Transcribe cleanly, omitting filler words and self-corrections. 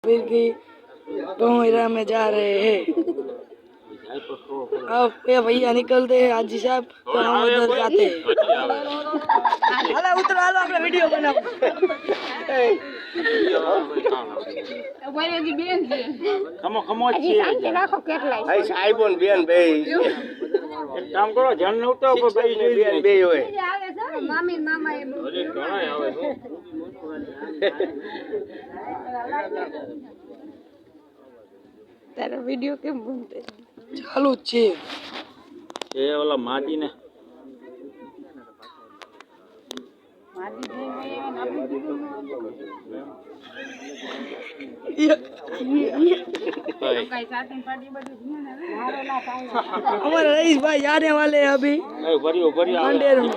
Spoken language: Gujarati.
फिर की कोहरा में जा रहे हैं। अब ये भैया निकलते हैं हाजी साहब तो हम उधर जाते हैं। अरे उतर आलो આપણે વિડિયો બનાવો। ઓય બેન છે ખમો છે રાખો કેટલાય આ સાહેબોન બેન બે એક કામ કરો જણ નહોતો પર ભાઈ ને બેન બે હોય આવે છે મામી મામા એ અરે ઘણા આવે છે તારો વિડિયો કેમ બનતો ચાલુ છે એ ઓલા માટી ને માટી જે हमारे रईस भाई जाने वाले हैं अभी अंडेर में।